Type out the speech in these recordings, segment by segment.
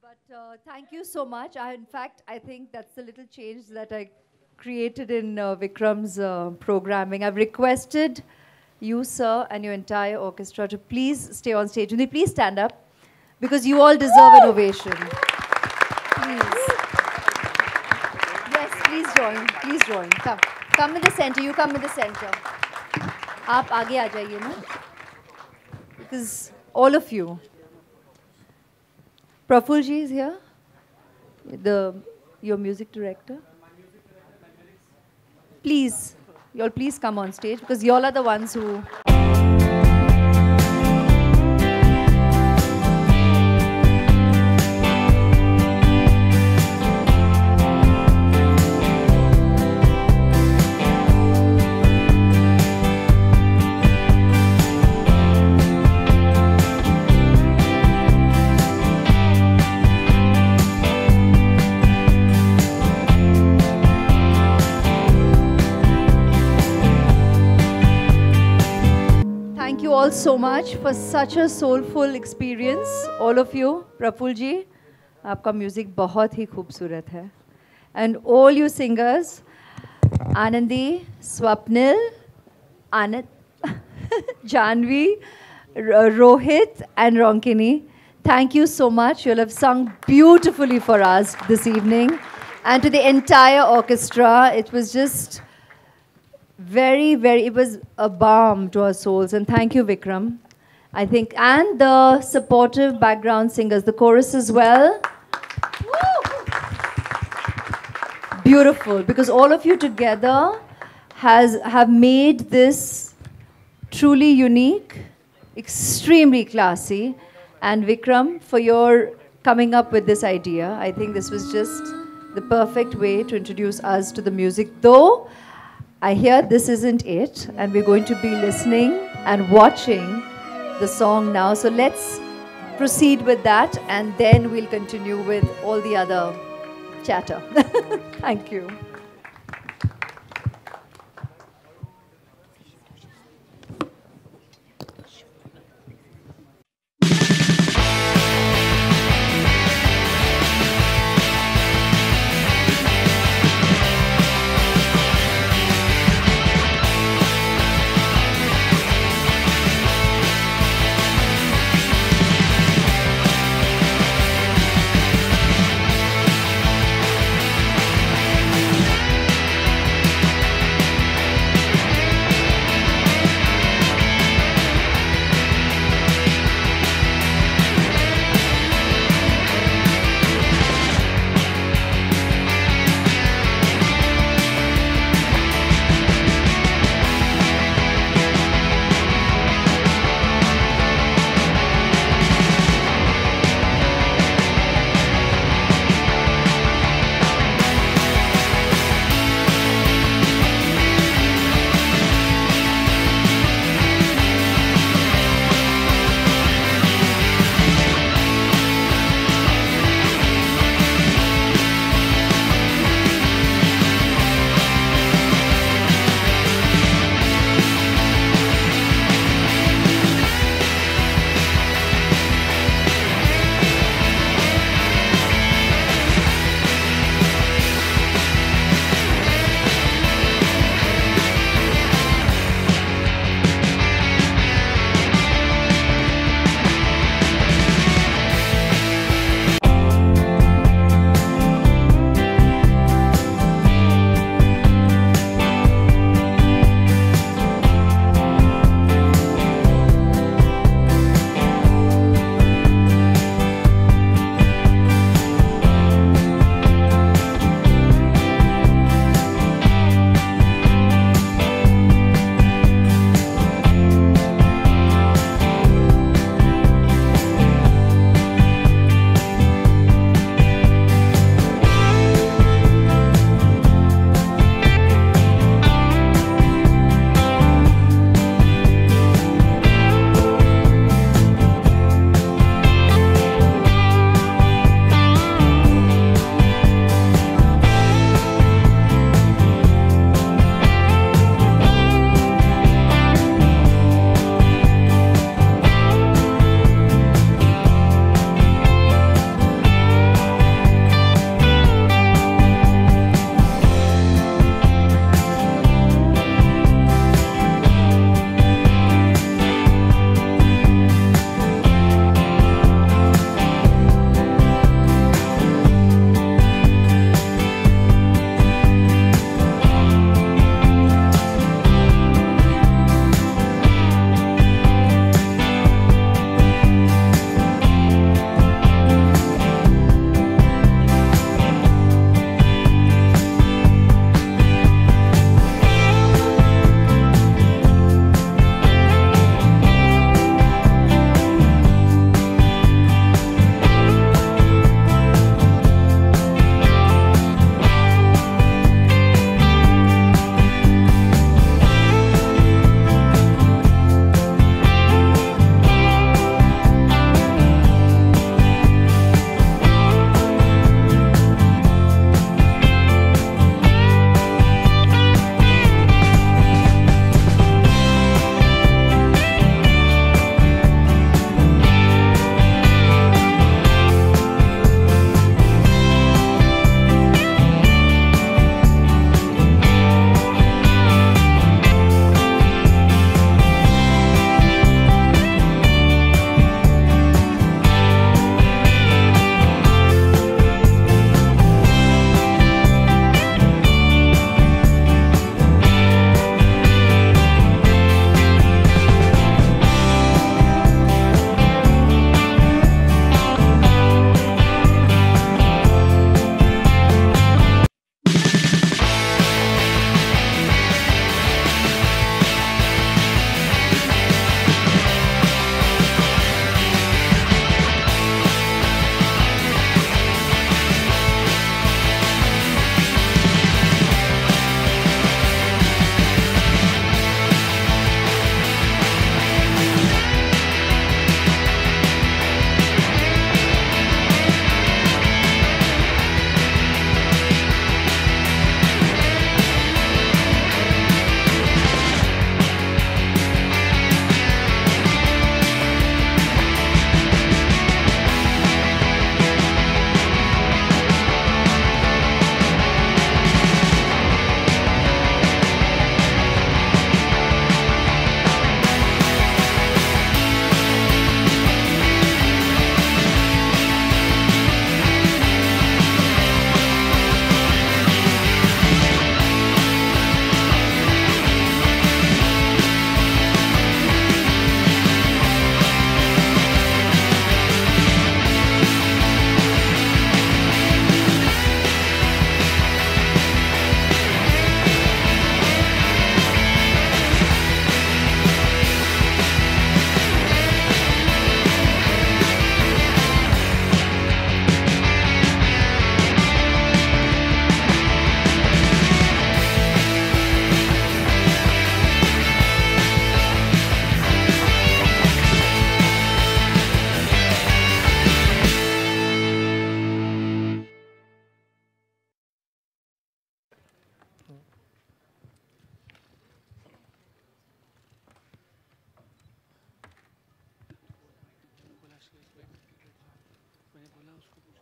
But thank you so much. In fact, I think that's the little change that I created in Vikram's programming. I've requested you, sir, and your entire orchestra to please stay on stage. Will you please stand up? Because you all deserve an ovation. Please. Yes, please join. Please join. Come. Come in the center. You come in the center. आप आगे आ जाइए ना. Because all of you. Prafulji is here. Your music director. Please, y'all please come on stage because y'all are the ones who. Thank you all so much for such a soulful experience, all of you. Praful ji, आपका music बहुत ही खूबसूरत है. And all you singers, Anandi, Swapnil, Anand, Janvi, Rohit and Ronkini, thank you so much. You'll have sung beautifully for us this evening. And to the entire orchestra, it was just it was a balm to our souls. And thank you, Vikram, I think. And the supportive background singers, the chorus as well. Woo! Beautiful, because all of you together have made this truly unique, extremely classy. And Vikram, for your coming up with this idea, I think this was just the perfect way to introduce us to the music. Though I hear this isn't it, and we're going to be listening and watching the song now. So let's proceed with that, and then we'll continue with all the other chatter. Thank you.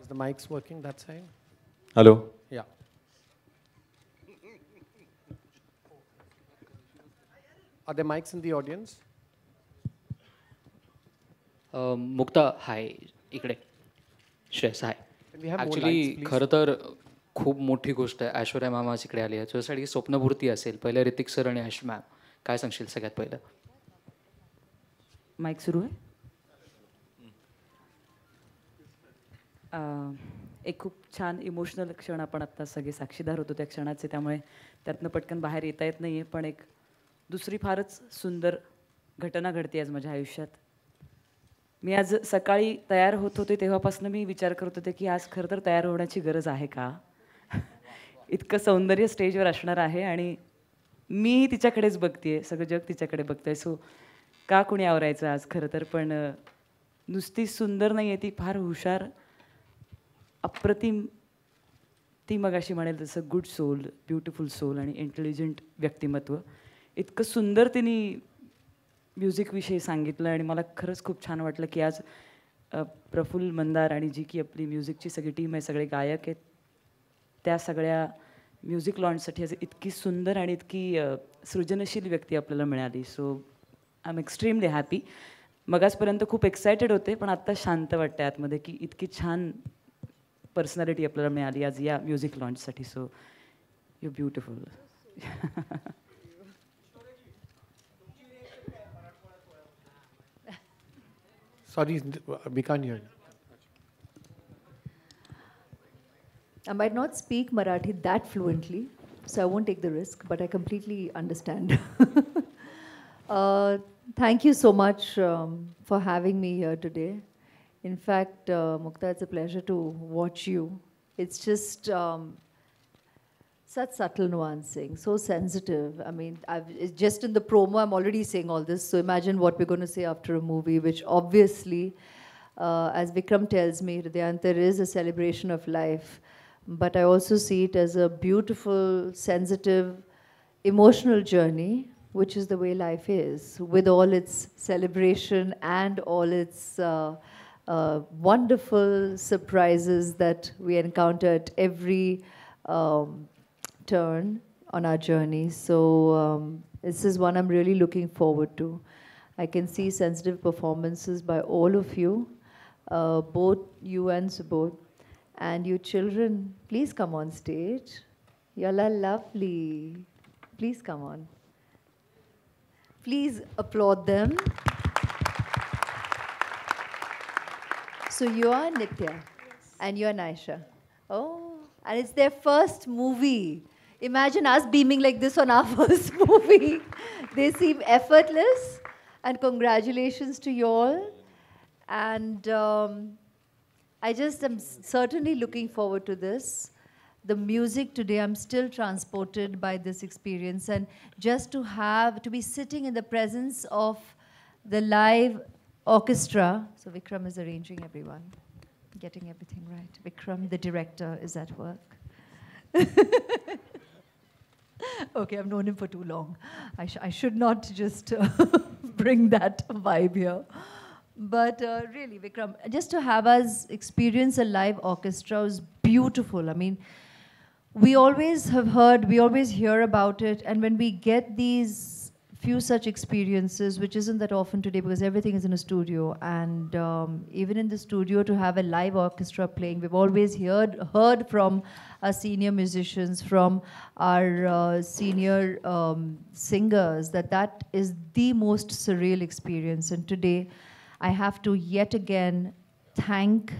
Is the mics working that side? Hello. Yeah. Are there mics in the audience? मुक्ता हाय इकडे श्रेयस हाय Can we have more actually lights, please? खरं तर खूप मोठी गोष्ट आहे Aishwarya ma'am आज इकडे आली आहे तुझ्यासाठी स्वप्नपूर्ती असेल पहिले ऋतिक सर आणि ऐश मॅम काय सांगशील सगळ्यात पहिलं माईक सुरू आहे एक खूप छान इमोशनल क्षण आपण आत्ता सगळे साक्षीदार होतो त्या क्षणाचे त्यामुळे त्यातनं पटकन बाहेर येता येत नाही आहे पण एक दुसरी फारच सुंदर घटना घडते आज माझ्या आयुष्यात मी आज सकाळी तयार होत होते तेव्हापासून मी विचार करत होते की आज खरं तर तयार होण्याची गरज आहे का इतकं सौंदर्य स्टेजवर असणार आहे आणि मीही तिच्याकडेच बघते सगळं जग तिच्याकडे बघतं आहे सो का कोणी आवरायचं आज खरं तर पण नुसती सुंदर नाही आहे ती फार हुशार अप्रतिम ती मगाशी म्हणेल तसं गुड सोल ब्युटिफुल सोल आणि इंटेलिजंट व्यक्तिमत्व इतकं सुंदर तिने म्युझिकविषयी सांगितलं आणि मला खरंच खूप छान वाटलं की आज प्रफुल्ल मंदार आणि जी की आपली म्युझिकची सगळी टीम आहे सगळे गायक आहेत त्या सगळ्या म्युझिक लॉन्चसाठी आज इतकी सुंदर आणि इतकी सृजनशील व्यक्ती आपल्याला मिळाली सो आय एम एक्स्ट्रीमली हॅपी मगाचपर्यंत खूप एक्सायटेड होते पण आत्ता शांत वाटते आतमध्ये की इतकी छान पर्सनॅलिटी आपल्याला मिळाली आज या म्युझिक लॉन्चसाठी so you beautiful Sorry, we can't hear you. I might not speak Marathi that fluently, so I won't take the risk, but I completely understand. Thank you so much for having me here today. In fact, Mukta, it's a pleasure to watch you. It's just such subtle nuancing, so sensitive. I mean, it's just in the promo, I'm already saying all this, so imagine what we're going to say after a movie, which obviously, as Vikram tells me, Hridayantar is a celebration of life. But I also see it as a beautiful, sensitive, emotional journey, which is the way life is, with all its celebration and all its wonderful surprises that we encounter at every turn on our journey. So this is one I'm really looking forward to. I can see sensitive performances by all of you, both you and Subodh. And you children, please come on stage. Y'all are lovely. Please come on. Please applaud them. So you are Nitya, and you are Naisha. Oh, and it's their first movie. Imagine us beaming like this on our first movie. They seem effortless, and congratulations to you all. And I just am certainly looking forward to this. The music today, I'm still transported by this experience. And just to be sitting in the presence of the live orchestra. So Vikram is arranging everyone, getting everything right. Vikram, the director, is at work. Okay, I've known him for too long. I should not just bring that vibe here. But really, Vikram, just to have us experience a live orchestra was beautiful. I mean, we always have heard, we always hear about it, and when we get these few such experiences, which isn't that often today because everything is in a studio, and even in the studio to have a live orchestra playing, we've always heard from our senior musicians, from our senior singers, that is the most surreal experience. And today, I have to yet again thank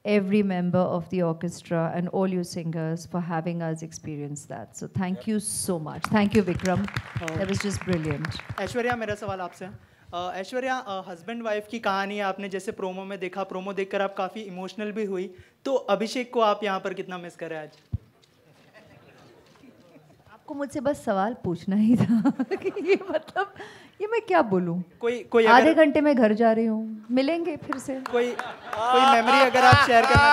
every member of the orchestra and all you singers for having us experience that. So thank you so much. Thank you, Vikram. That was just brilliant. Aishwarya, मेरा सवाल आपसे Aishwarya, husband wife की कहानी आपने जैसे promo में देखा, promo देखकर आप काफ़ी इमोशनल भी हुई, तो अभिषेक को आप यहाँ पर कितना मिस करें आज? आपको मुझसे बस सवाल पूछना ही था कि ये मतलब ये मैं क्या बोलूं? कोई आधे घंटे में घर जा रही हूँ, मिलेंगे फिर से। कोई मेमोरी अगर आप शेयर करना,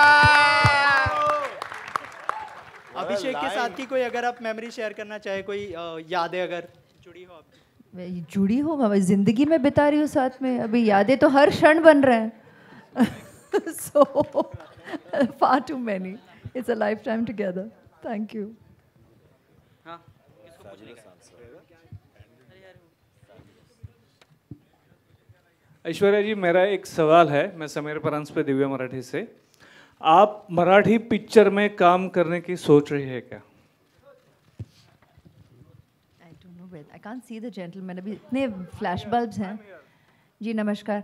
अभिषेक के साथ की कोई अगर आप मेमोरी शेयर करना चाहे, कोई यादें अगर जुड़ी हो आप? जुड़ी हो, मैं जिंदगी में बिता रही हूँ साथ में, अभी यादें तो हर क्षण बन रहे हैं। So far too many. It's a lifetime together. Thank you. Aishwarya जी, मेरा एक सवाल है, मैं समीर परांजपे दिव्य मराठी से। आप मराठी पिक्चर में काम करने की सोच रही है क्या? I don't know where. I can't see the gentleman. अभी इतने flash bulbs हैं. जी नमस्कार.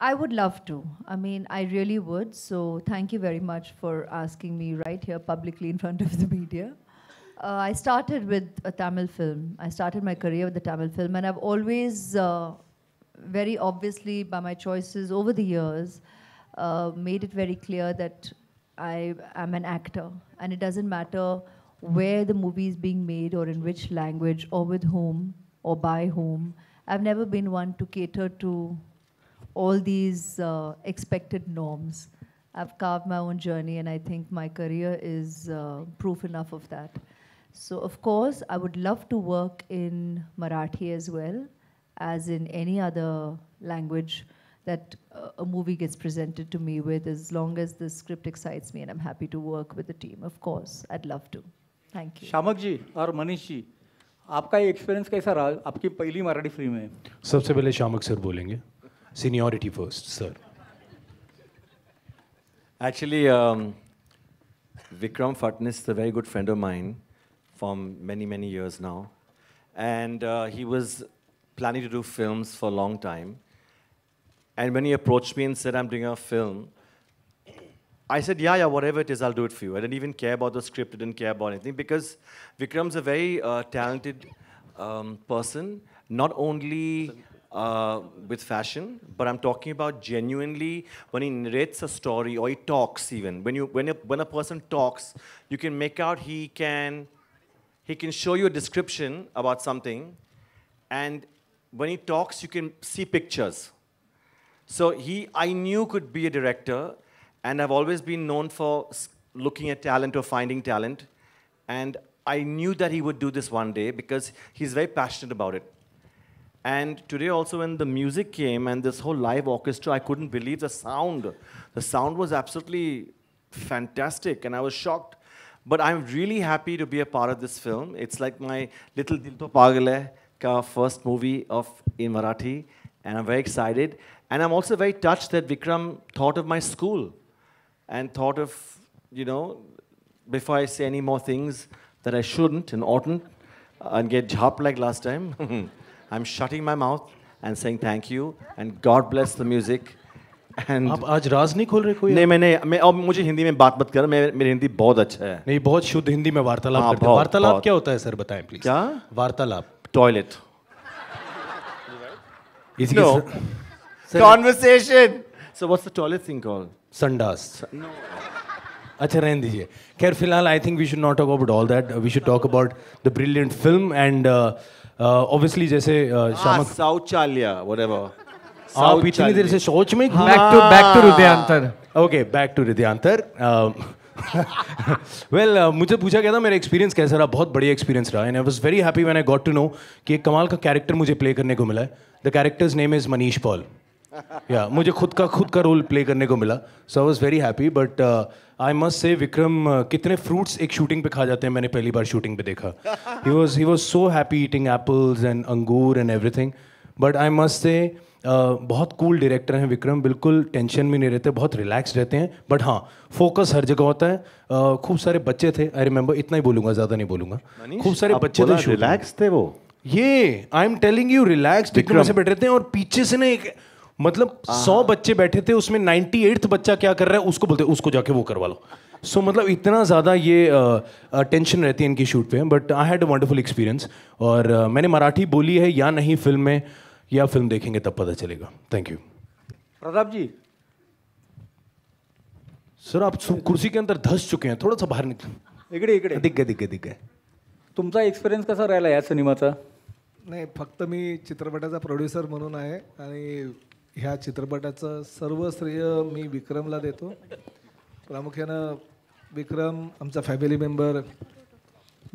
I would love to. I mean, I really would. So thank you very much for asking me right here publicly in front of the media. I started with a Tamil film. I started my career with the Tamil film, and I've always, very obviously, by my choices over the years, made it very clear that I am an actor, and it doesn't matter where the movie is being made or in which language or with whom or by whom. I've never been one to cater to all these expected norms. I've carved my own journey, and I think my career is proof enough of that. So of course, I would love to work in Marathi as well as in any other language that a movie gets presented to me with, as long as the script excites me and I'm happy to work with the team. Of course, I'd love to. Thank you. शामक जी और मनीष जी, आपका experience कैसा रहा? आपकी पहली Marathi film है। सबसे पहले शामक sir बोलेंगे। Seniority first, sir. Actually, Vikram Fatnis is a very good friend of mine from many, many years now. And he was planning to do films for a long time. And when he approached me and said, I'm doing a film, I said, yeah, whatever it is, I'll do it for you. I didn't even care about the script, I didn't care about anything, because Vikram's a very talented person, not only with fashion, but I'm talking about genuinely when he narrates a story or he talks even. When a person talks, you can make out he can show you a description about something, and when he talks, you can see pictures. So I knew could be a director, and I've always been known for looking at talent or finding talent, and I knew that he would do this one day because he's very passionate about it. And today also when the music came and this whole live orchestra, I couldn't believe the sound. The sound was absolutely fantastic, and I was shocked. But I'm really happy to be a part of this film. It's like my little Dil To Pagal Hai ka first movie in Marathi, and I'm very excited. And I'm also very touched that Vikram thought of my school and thought of, before I say any more things that I shouldn't and oughtn't and get jhapped like last time, I'm shutting my mouth and saying thank you and God bless the music. And आप आज राज नहीं खोल रहे कोई? नहीं, मैं अब मुझे हिंदी में बात मत कर, मेरी हिंदी बहुत अच्छा है। नहीं, बहुत शुद्ध हिंदी में वार्तालाप करते हैं। वार्तालाप क्या होता है सर, बताएं प्लीज। क्या? वार्तालाप। Toilet. No. Conversation. So what's the toilet thing called? संडास। अच्छा रहने दीजिए। खैर फिलहाल I think we should not talk about all that. We should talk about the brilliant film and obviously जैसे शामक। शौचालय, whatever. आप इतनी देर से शौच में। Back to Hridayantar. Okay, back to Hridayantar. Well, मुझे पूछा गया था मेरा एक्सपीरियंस कैसा रहा। बहुत बढ़िया एक्सपीरियंस रहा, and I was very happy when I got to know कि एक कमाल का कैरेक्टर मुझे प्ले करने को मिला है। The character's name is Manish Paul. मुझे खुद का रोल प्ले करने को मिला, so I was very happy. But I must say Vikram कितने फ्रूट्स एक शूटिंग पे खा जाते हैं मैंने पहली बार शूटिंग पे देखा। He was so happy eating apples and अंगूर and everything. But I must say बहुत कूल डायरेक्टर हैं विक्रम, बिल्कुल टेंशन में नहीं रहते, बहुत रिलैक्स रहते हैं। बट हाँ, फोकस हर जगह होता है। खूब सारे बच्चे थे, आई रिमेंबर, इतना ही बोलूंगा, ज़्यादा नहीं बोलूंगा। खूब सारे बच्चे थे, रिलैक्स थे वो। ये I am telling you, relax Vikram से बैठे थे और पीछे से ना एक मतलब 100 बच्चे बैठे थे, उसमें 98th बच्चा क्या कर रहा है उसको बोलते उसको जाके वो करवा लो। सो मतलब इतना ज़्यादा ये टेंशन रहती है इनकी शूट पे। But I had a wonderful experience. और मैंने मराठी बोली है या नहीं फिल्म में, या फिल्म देखेंगे तब पता चलेगा। Thank you. Pratap ji, sir आप कुर्सी के अंदर धस चुके हैं, थोड़ा सा बाहर निकल। इकडे दिख गए। तुमचा एक्सपिरियन्स कसा राहिला या सिनेमाचा? नाही, फक्त मी चित्रपटाचा प्रोड्युसर म्हणून आहे आणि ह्या चित्रपटाचं सर्व श्रेय मी विक्रमला देतो। प्रामुख्यानं विक्रम आमचा फॅमिली मेंबर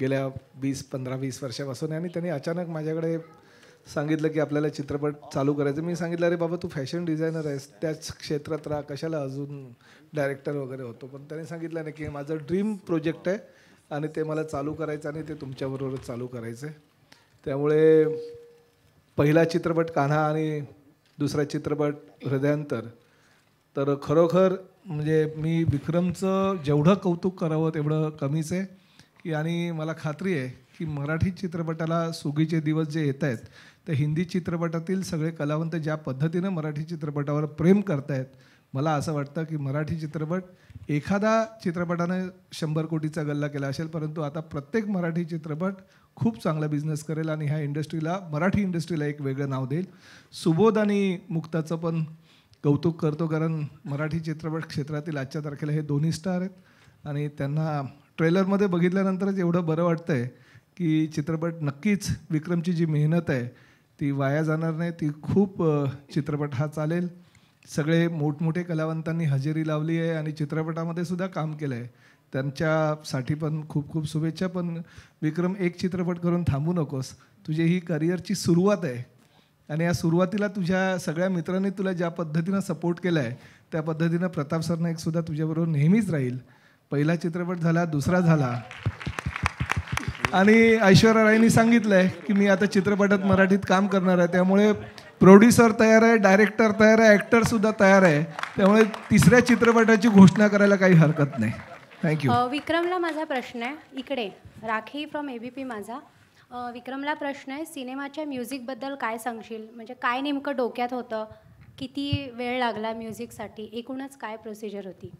गेल्या 15-20 वर्षापासून आहे, आणि त्यांनी अचानक माझ्याकडे सांगितलं की आपल्याला चित्रपट चालू करायचं. मी सांगितलं अरे बाबा तू फॅशन डिझायनर आहेस, त्याच क्षेत्रात राहा, कशाला अजून डायरेक्टर वगैरे होतो. पण त्याने सांगितलं नाही की माझं ड्रीम प्रोजेक्ट आहे आणि ते मला चालू करायचं आणि ते तुमच्याबरोबरच चालू करायचं आहे. त्यामुळे पहिला चित्रपट कान्हा आणि दुसरा चित्रपट हृदयांतर, तर खरोखर म्हणजे मी विक्रमचं जेवढं कौतुक करावं तेवढं कमीच आहे की, आणि मला खात्री आहे की मराठी चित्रपटाला सुगीचे दिवस जे येत आहेत, तर हिंदी चित्रपटातील सगळे कलावंत ज्या पद्धतीनं मराठी चित्रपटावर प्रेम करतायत, मला असं वाटतं की मराठी चित्रपट, एखादा चित्रपटानं 100 कोटीचा गल्ला केला असेल, परंतु आता प्रत्येक मराठी चित्रपट खूप चांगला बिझनेस करेल आणि ह्या इंडस्ट्रीला, मराठी इंडस्ट्रीला एक वेगळं नाव देईल. सुबोध आणि मुक्ताचं पण कौतुक करतो, कारण मराठी चित्रपट क्षेत्रातील आजच्या तारखेला हे दोन्ही स्टार आहेत आणि त्यांना ट्रेलरमध्ये बघितल्यानंतरच एवढं बरं वाटतं आहे की चित्रपट नक्कीच, विक्रमची जी मेहनत आहे ती वाया जाणार नाही, ती खूप चित्रपट हा चालेल. सगळे मोठमोठे कलावंतांनी हजेरी लावली आहे आणि चित्रपटामध्ये सुद्धा काम केलं आहे, त्यांच्यासाठी पण खूप खूप शुभेच्छा. पण विक्रम, एक चित्रपट करून थांबू नकोस, तुझी ही करिअरची सुरुवात आहे आणि या सुरुवातीला तुझ्या सगळ्या मित्रांनी तुला ज्या पद्धतीनं सपोर्ट केला आहे त्या पद्धतीनं प्रताप सरनाईकसुद्धा तुझ्याबरोबर नेहमीच राहील. पहिला चित्रपट झाला, दुसरा झाला आणि ऐश्वर्या रायनी सांगितलं आहे की मी आता चित्रपटात मराठीत काम करणार आहे, त्यामुळे प्रोड्युसर तयार आहे, डायरेक्टर तयार आहे, ॲक्टरसुद्धा तयार आहे, त्यामुळे तिसऱ्या चित्रपटाची घोषणा करायला काही हरकत नाही. थँक्यू. विक्रमला माझा प्रश्न आहे, इकडे राखी फ्रॉम ABP माझा. विक्रमला प्रश्न आहे, सिनेमाच्या म्युझिकबद्दल काय सांगशील? म्हणजे काय नेमकं डोक्यात होतं, किती वेळ लागला म्युझिकसाठी, एकूणच काय प्रोसिजर होती?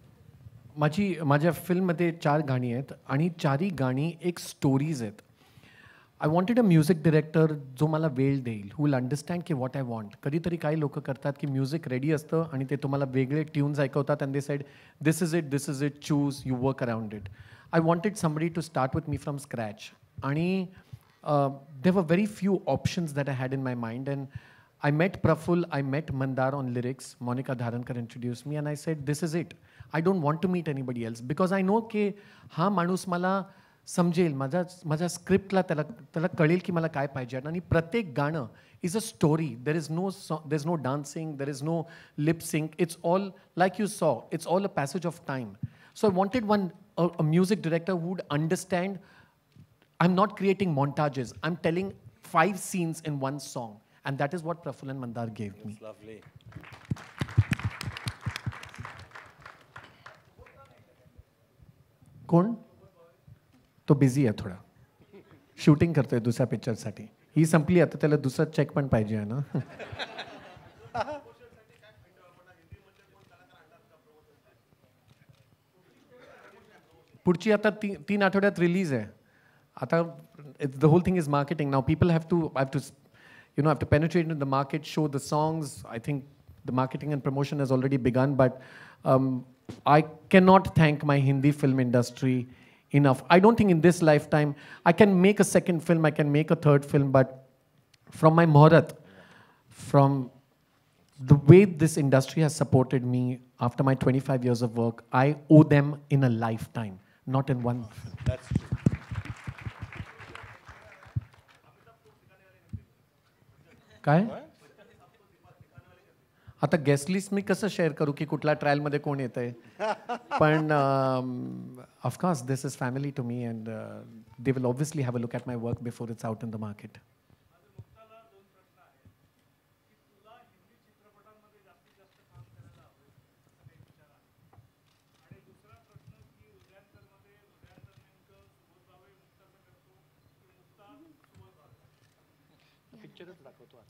माझ्या फिल्ममध्ये 4 गाणी आहेत आणि 4ही गाणी एक स्टोरीज आहेत. I wanted a music director जो मला वेळ देईल, हू विल अंडरस्टँड की व्हॉट आय वॉन्ट. कधीतरी काही लोक करतात की म्युझिक रेडी असतं आणि ते तुम्हाला वेगळे ट्यून्स ऐकवतात and they said this is it, choose, you work around it. I wanted somebody to start with me from scratch आणि there were very few options that I had in my mind, and I met Praful, I met Mandar on lyrics. Monica Dharankar introduced me and I said this is it. I don't want to meet anybody else because I know की हा माणूस मला समजेल, माझ्या स्क्रिप्टला त्याला कळेल की मला काय पाहिजे. आणि प्रत्येक गाणं is a story. There is no dancing, there is no lip sync. It's all like you saw, it's all a passage of time. So I wanted a music director who would understand I'm not creating montages. I'm telling 5 scenes in one song. And that is what Praful and Mandar gave me. That's lovely. कोण? तो busy आहे थोडा, shooting करतोय दुसऱ्या पिक्चरसाठी. ही संपली आता, त्याला दुसरा चेक पण पाहिजे आहे ना. पुढची आता 3 आठवड्यात रिलीज आहे. आता the whole thing is marketing. Now people have to penetrate into the market, show the songs. I think the marketing and promotion has already begun, but I cannot thank my Hindi film industry enough. I don't think in this lifetime I can make a second film, I can make a third film, but from my Muhurat, from the way this industry has supported me after my 25 years of work, I owe them in a lifetime, not in one film. That's true. काय? आता guest list मी कसं share करू की कुठल्या ट्रायलमध्ये कोण येत आहे? पण of course this is family to me and they will obviously have a look at my work before it's out in the market.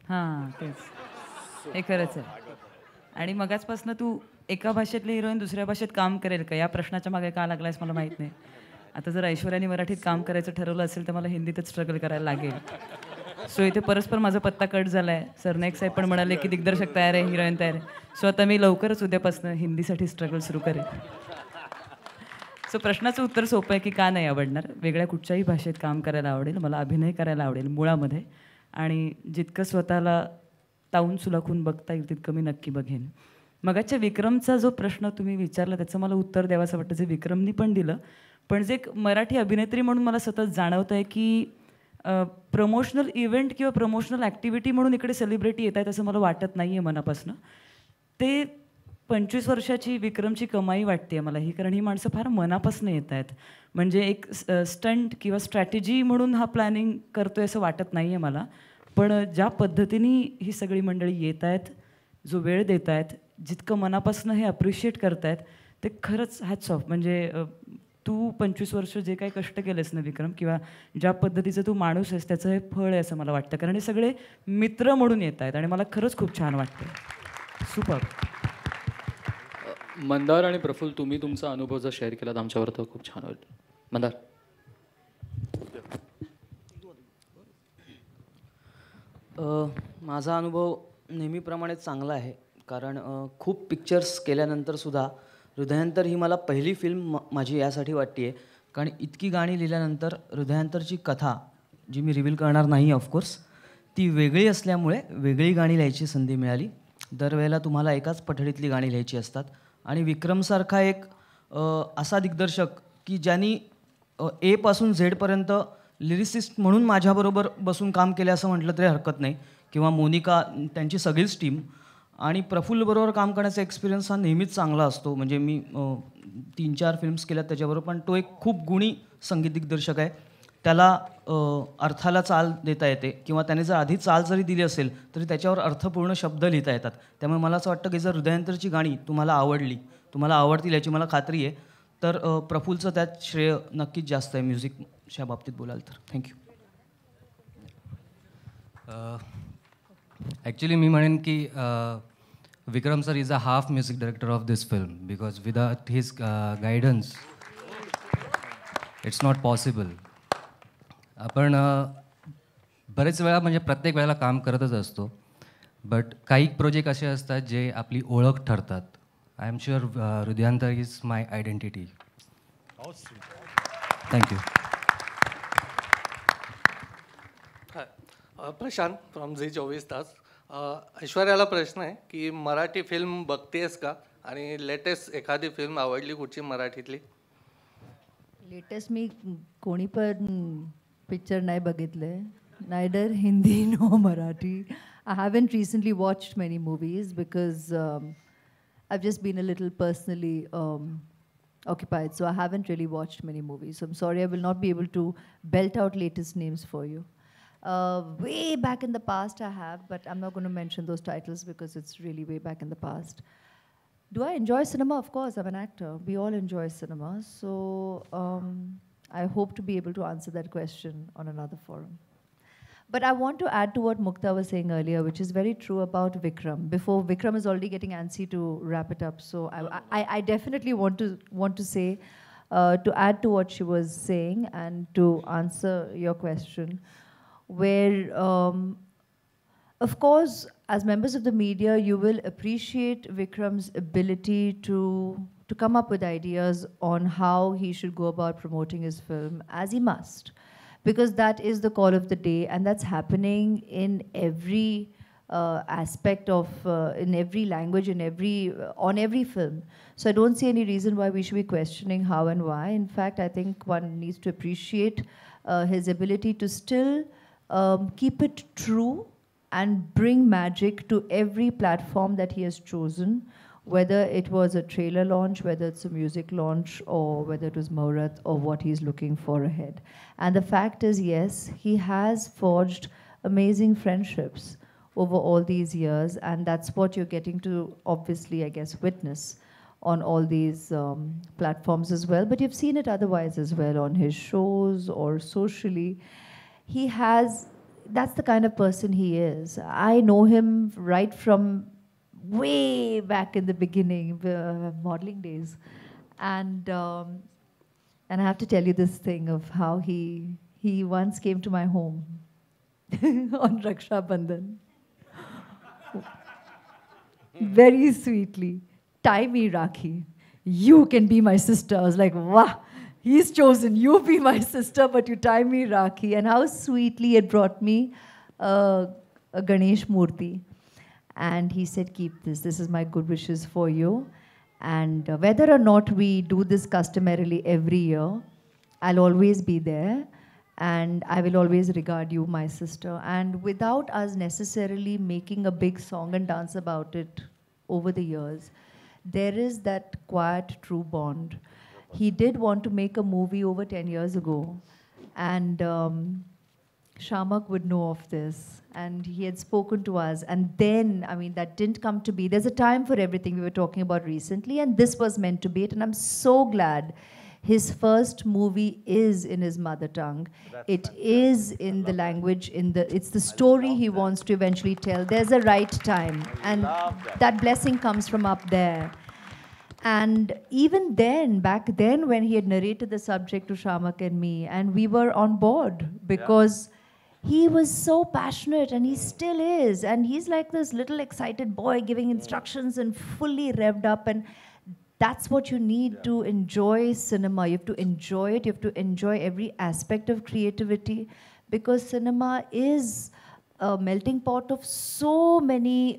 हां तेच, हे खरंच आहे. आणि मगाचपासून तू एका भाषेतले हिरोईन दुसऱ्या भाषेत काम करेल का या प्रश्नाच्या मागे का लागलायस मला माहीत नाही. आता जर ऐश्वर्याने मराठीत काम करायचं ठरवलं असेल तर मला हिंदीतच स्ट्रगल करायला लागेल. सो इथे परस्पर माझा पत्ता कट झाला आहे. सरनाईक साहेब पण म्हणाले की दिग्दर्शक तयार आहे, हिरोईन तयार आहे. सो आता मी लवकरच उद्यापासून हिंदीसाठी स्ट्रगल सुरू करेन. सो प्रश्नाचं उत्तर सोपं आहे की का नाही आवडणार. वेगळ्या कुठच्याही भाषेत काम करायला आवडेल, मला अभिनय करायला आवडेल मुळामध्ये, आणि जितकं स्वतःला तावून सुलाखून बघता येईल तितकं मी नक्की बघेन. मगाच्या विक्रमचा जो प्रश्न तुम्ही विचारला त्याचं मला उत्तर द्यावंसं वाटतं, जे विक्रमनी पण दिलं. पण जे एक मराठी अभिनेत्री म्हणून मला सतत जाणवतं आहे की प्रमोशनल इव्हेंट किंवा प्रमोशनल ॲक्टिव्हिटी म्हणून इकडे सेलिब्रिटी येत आहेत असं मला वाटत नाही आहे मनापासून. ते 25 वर्षाची विक्रमची कमाई वाटते मला ही, कारण ही माणसं फार मनापासून येत आहेत. म्हणजे एक स्टंट किंवा स्ट्रॅटेजी म्हणून हा प्लॅनिंग करतोय असं वाटत नाही आहे मला. पण ज्या पद्धतीने ही सगळी मंडळी येत आहेत, जो वेळ देत आहेत, जितकं मनापासून हे अप्रिशिएट करतायत, ते खरंच हॅट्स ऑफ. म्हणजे तू 25 वर्ष जे काही कष्ट केलेस ना विक्रम, किंवा ज्या पद्धतीचं तू माणूस आहेस त्याचं हे फळ आहे असं मला वाटतं. कारण हे सगळे मित्र म्हणून येत आहेत आणि मला खरंच खूप छान वाटतं. सुपर. मंदार आणि प्रफुल्ल, तुम्ही तुमचा अनुभव जर शेअर केलात आमच्यावर तर खूप छान होईल. मंदार. माझा अनुभव नेहमीप्रमाणेच चांगला आहे. कारण खूप पिक्चर्स केल्यानंतरसुद्धा हृदयांतर ही मला पहिली फिल्म माझी यासाठी वाटते आहे, कारण इतकी गाणी लिहिल्यानंतर हृदयांतरची कथा, जी मी रिव्हील करणार नाही ऑफकोर्स, ती वेगळी असल्यामुळे वेगळी गाणी लिहायची संधी मिळाली. दरवेळेला तुम्हाला एकाच पठडीतली गाणी लिहायची असतात. आणि विक्रमसारखा एक असा दिग्दर्शक की ज्यांनी ए पासून झेडपर्यंत लिरिसिस्ट म्हणून माझ्याबरोबर बसून काम केलं असं म्हटलं तरी हरकत नाही, किंवा मोनिका, त्यांची सगळीच टीम. आणि प्रफुल्लबरोबर काम करण्याचा एक्सपिरियन्स हा नेहमीच चांगला असतो. म्हणजे मी 3-4 फिल्म्स केल्यात त्याच्याबरोबर, पण तो एक खूप गुणी संगीत दिग्दर्शक आहे. त्याला अर्थाला चाल देता येते, किंवा त्याने जर आधी चाल जरी दिली असेल तरी त्याच्यावर अर्थपूर्ण शब्द लिहिता येतात. त्यामुळे मला असं वाटतं की जर हृदयांतरची गाणी तुम्हाला आवडली, तुम्हाला आवडतील याची मला खात्री आहे, तर प्रफुल्लचं त्यात श्रेय नक्कीच जास्त आहे म्युझिकच्या बाबतीत बोलाल तर. थँक्यू. ॲक्च्युली मी म्हणेन की Vikram sir is a half music director of this film, because without his guidance it's not possible. आपण बरेच वेळा, म्हणजे प्रत्येक वेळेला काम करतच असतो, बट काही प्रोजेक्ट असे असतात जे आपली ओळख ठरतात. I am sure Hridayantar is my identity. Thank you. Prashant from Zee 24 तास. ऐश्वर्याला प्रश्न आहे की मराठी फिल्म बघतेस का, आणि लेटेस्ट एखादी फिल्म आवडली कुठची मराठीतली? लेटेस्ट मी कोणी पण पिक्चर नाही बघितले, neither Hindi no Marathi. I haven't recently watched many movies because I've just been a little personally occupied, so I haven't really watched many movies. So I'm sorry, I will not be able to belt out latest names for you. Way back in the past I have, but I'm not going to mention those titles because it's really way back in the past. Do I enjoy cinema? Of course, I'm an actor. We all enjoy cinema. So I hope to be able to answer that question on another forum. But I want to add to what Mukta was saying earlier, which is very true about Vikram. Before Vikram is already getting antsy to wrap it up, so I definitely want to say, to add to what she was saying and to answer your question, where of course, as members of the media, you will appreciate Vikram's ability to come up with ideas on how he should go about promoting his film, as he must. Because that is the call of the day, and that's happening in every aspect of, in every language, in on every film. So I don't see any reason why we should be questioning how and why. In fact, I think one needs to appreciate his ability to still keep it true and bring magic to every platform that he has chosen, whether it was a trailer launch, whether it's a music launch, or whether it was Muhurat, or what he's looking for ahead. And the fact is, yes, he has forged amazing friendships over all these years, and that's what you're getting to, obviously, I guess, witness on all these platforms as well. But you've seen it otherwise as well, on his shows or socially. He has, that's the kind of person he is. I know him right from way back in the beginning, modeling days, and I have to tell you this thing of how he once came to my home on Raksha Bandhan, very sweetly, tie me Rakhi, you can be my sister. I was like, wow, he's chosen, you be my sister, but you tie me Rakhi. And how sweetly it brought me a Ganesh Murti. And he said, keep this. This is my good wishes for you. And whether or not we do this customarily every year, I'll always be there. and I will always regard you my sister. And without us necessarily making a big song and dance about it over the years, there is that quiet, true bond. He did want to make a movie over 10 years ago, and Shamak would know of this, and he had spoken to us, and then, I mean, that didn't come to be. There's a time for everything we were talking about recently, and this was meant to be it, and I'm so glad his first movie is in his mother tongue. It is in the language, it's the story he wants to eventually tell. There's a right time, and that blessing comes from up there. And even then, back then, when he had narrated the subject to Shamak and me, and we were on board because he was so passionate, and he still is. And he's like this little excited boy giving instructions and fully revved up. And that's what you need to enjoy cinema. You have to enjoy it. You have to enjoy every aspect of creativity, because cinema is a melting pot of so many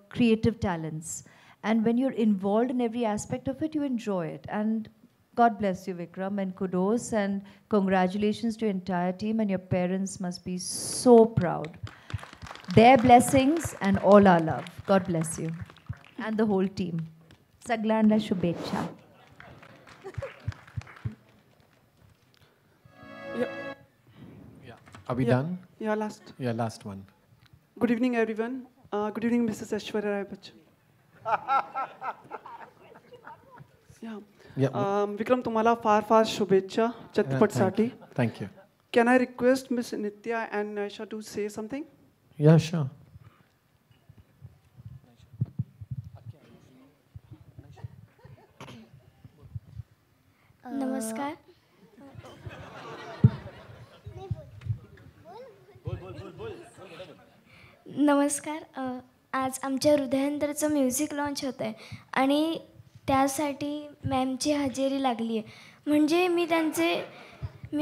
creative talents. And when you're involved in every aspect of it, you enjoy it. And God bless you, Vikram, and kudos and congratulations to your entire team, and your parents must be so proud. Their blessings and all our love. God bless you. And the whole team. Saglanla Shubhecha. Are we done? Yeah, last. Yeah, last one. Good evening, everyone. Good evening, Mrs. Aishwarya Rai Bachchan. Vikram तुम्हाला फार फार शुभेच्छा चित्रपटसाठी. Thank you. Can I request Miss Nitya and Naisha to say something? Yeah, sure. नमस्कार. नमस्कार. आज आमच्या हृदयांतरचं music launch होतं आहे, आणि त्यासाठी मॅमची हजेरी लागली आहे. म्हणजे मी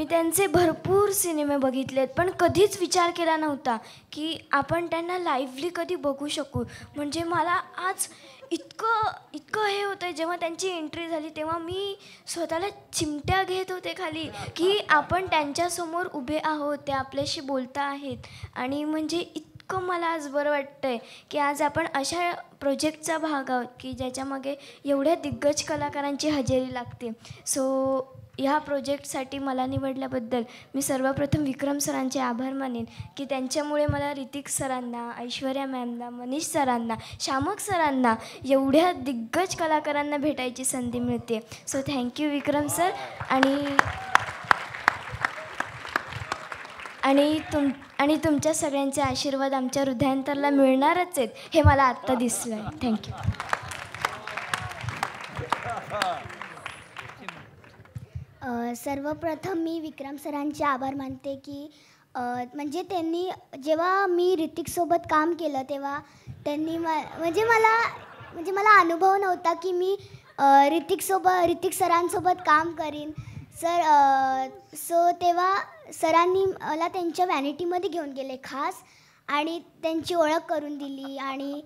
त्यांचे भरपूर सिनेमे बघितले आहेत, पण कधीच विचार केला नव्हता की आपण त्यांना लाईव्हली कधी बघू शकू. म्हणजे मला आज इतकं हे होतं आहे. जेव्हा त्यांची एंट्री झाली तेव्हा मी स्वतःला चिमट्या घेत होते खाली, की आपण त्यांच्यासमोर उभे आहोत, ते आपल्याशी बोलता आहेत. आणि म्हणजे इतकं मला आज बरं वाटतं आहे की आज आपण अशा प्रोजेक्टचा भाग आहोत की ज्याच्यामागे एवढ्या दिग्गज कलाकारांची हजेरी लागते. सो ह्या प्रोजेक्टसाठी मला निवडल्याबद्दल मी सर्वप्रथम विक्रम सरांचे आभार मानेन की त्यांच्यामुळे मला ऋतिक सरांना, ऐश्वर्या मॅमना, मनीष सरांना, शामक सरांना, एवढ्या दिग्गज कलाकारांना भेटायची संधी मिळते. So thank you Vikram sir. आणि तुमच्या सगळ्यांचे आशीर्वाद आमच्या हृदयांतरला मिळणारच आहेत, हे मला आत्ता दिसलं आहे. थँक्यू. सर्वप्रथम मी विक्रम सरांचे आभार मानते की म्हणजे त्यांनी जेव्हा मी ऋतिकसोबत काम केलं तेव्हा त्यांनी म्हणजे मला अनुभव नव्हता की मी ऋतिक सरांसोबत काम करीन. सो तेव्हा सरांनी मला त्यांच्या व्हॅनिटीमध्ये घेऊन गेले खास, आणि त्यांची ओळख करून दिली. आणि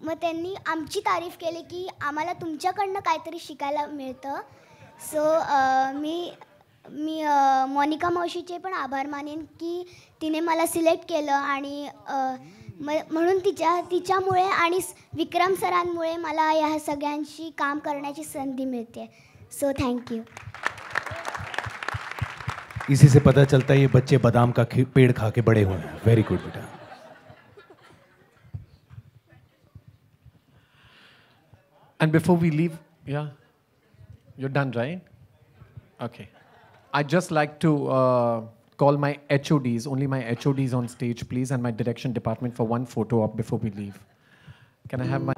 मग त्यांनी आमची तारीफ केली की आम्हाला तुमच्याकडनं काहीतरी शिकायला मिळतं. सो मी मोनिका मावशीचे पण आभार मानेन की तिने मला सिलेक्ट केलं, आणि म्हणून तिच्यामुळे आणि विक्रम सरांमुळे मला या सगळ्यांशी काम करण्याची संधी मिळते. So thank you. इसी से पता चलता है ये बच्चे बादाम का पेड़ खा के बड़े हुए हैं. वेरी गुड बेटा. And before we leave, yeah, you're done, right? Okay. I'd just like to call my HODs, only my HODs on stage, please, and my direction department for one photo op before we leave. Can I have my...